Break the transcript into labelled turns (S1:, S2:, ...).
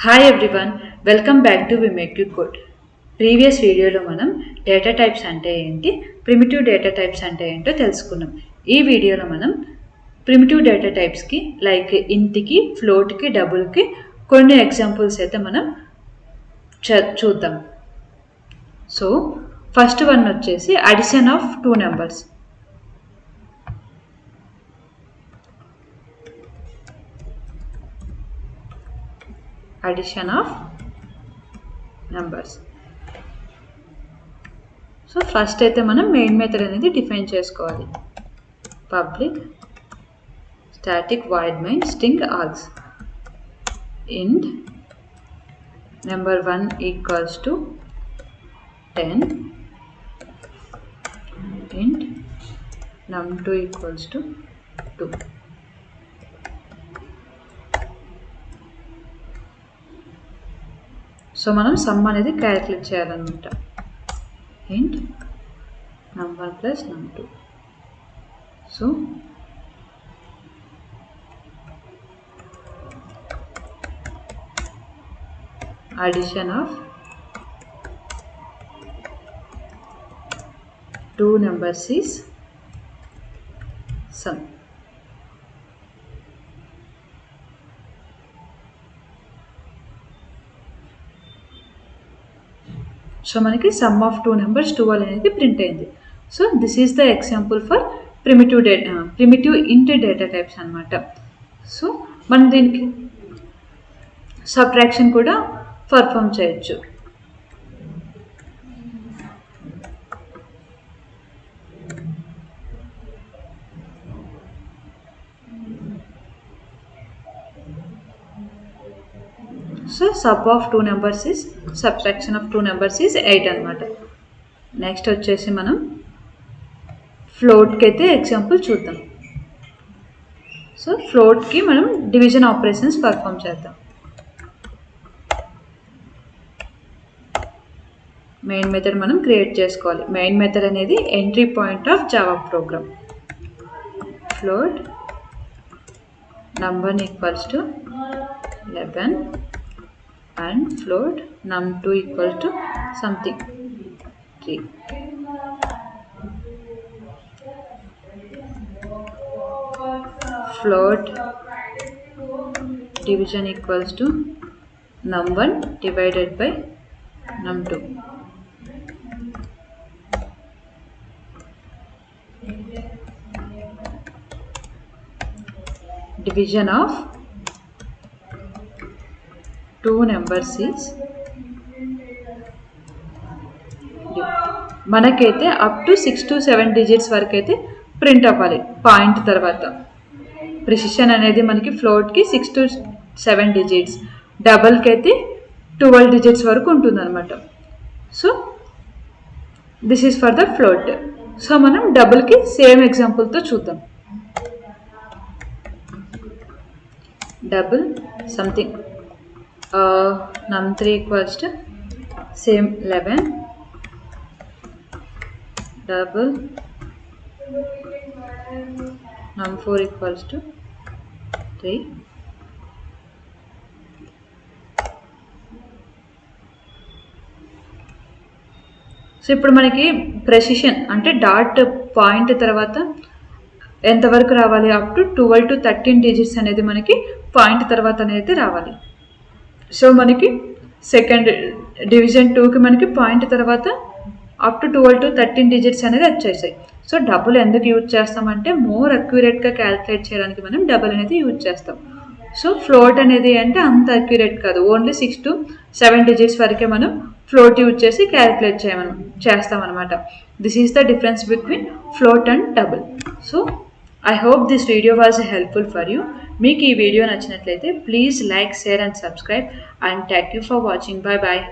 S1: Hi everyone, welcome back to We Make You Code. Previous వీడియోలో మనం data types అంటే ఏంటి, ప్రిమిటివ్ డేటా టైప్స్ అంటే ఏంటో తెలుసుకున్నాం. ఈ వీడియోలో మనం ప్రిమిటివ్ డేటా టైప్స్కి లైక్ ఇంట్కి, ఫ్లోట్కి, డబుల్కి కొన్ని ఎగ్జాంపుల్స్ అయితే మనం చూద్దాం. సో ఫస్ట్ వన్ వచ్చేసి addition of two numbers. Addition of numbers. So first అయితే మనం మెయిన్ మెథడ్ అనేది డిఫైన్ చేసుకోవాలి. Public static void main string args int number 1 equals to 10, int num2 equals to 2. So మనం some అనేది calculate చేయాలన్నమాట. int num1 plus num2. So addition of two numbers is sum. So మనకి some of two numbers 12 అనేది print అయింది. So this is the example for primitive ఇంట్ data types అనమాట. So మనం దీనికి సబ్ట్రాక్షన్ కూడా పర్ఫామ్ చేయొచ్చు. So sub of two numbers is subtraction of two numbers is 8 అనమాట. నెక్స్ట్ వచ్చేసి మనం ఫ్లోట్కి అయితే ఎగ్జాంపుల్ చూద్దాం. సో ఫ్లోట్కి మనం డివిజన్ ఆపరేషన్స్ పర్ఫామ్ చేద్దాం. మెయిన్ మెథడ్ మనం క్రియేట్ చేసుకోవాలి. మెయిన్ మెథడ్ అనేది entry point of Java programme. Float num1 equals to 11 and float num2 equals to something 3. Float division equals to num1 divided by num2. Division of two numbers is మనకైతే up to 6 to 7 digits వరకు అయితే print అవ్వాలి point తర్వాత. Precision అనేది మనకి ఫ్లోట్కి 6 to 7 digits, డబల్కి అయితే 12 digits వరకు ఉంటుంది అనమాట. So this is for the float. So మనం డబుల్కి సేమ్ ఎగ్జాంపుల్తో చూద్దాం. Double something num3 equals to same 11, double num4 equals to 3. So ఇప్పుడు మనకి ప్రెసిషన్ అంటే డాట్ పాయింట్ తర్వాత ఎంతవరకు రావాలి, అప్ టు 12 to 13 డిజిట్స్ అనేది మనకి పాయింట్ తర్వాత అనేది రావాలి. సో మనకి సెకండ్ డివిజన్ 2కి మనకి పాయింట్ తర్వాత అప్ టు 12 to 13 డిజిట్స్ అనేది వచ్చేసాయి. సో డబుల్ ఎందుకు యూజ్ చేస్తామంటే మోర్ అక్యురేట్గా క్యాలిక్యులేట్ చేయడానికి మనం డబుల్ అనేది యూజ్ చేస్తాం. సో ఫ్లోట్ అనేది అంటే అంత అక్యురేట్ కాదు, ఓన్లీ 6 to 7 డిజిట్స్ వరకే మనం ఫ్లోట్ యూజ్ చేసి క్యాలిక్యులేట్ చేస్తామన్నమాట. This is the difference between float and double. So I hope this video was helpful for you. మీకు ఈ వీడియో నచ్చినట్లయితే please like, share and subscribe and thank you for watching. Bye bye.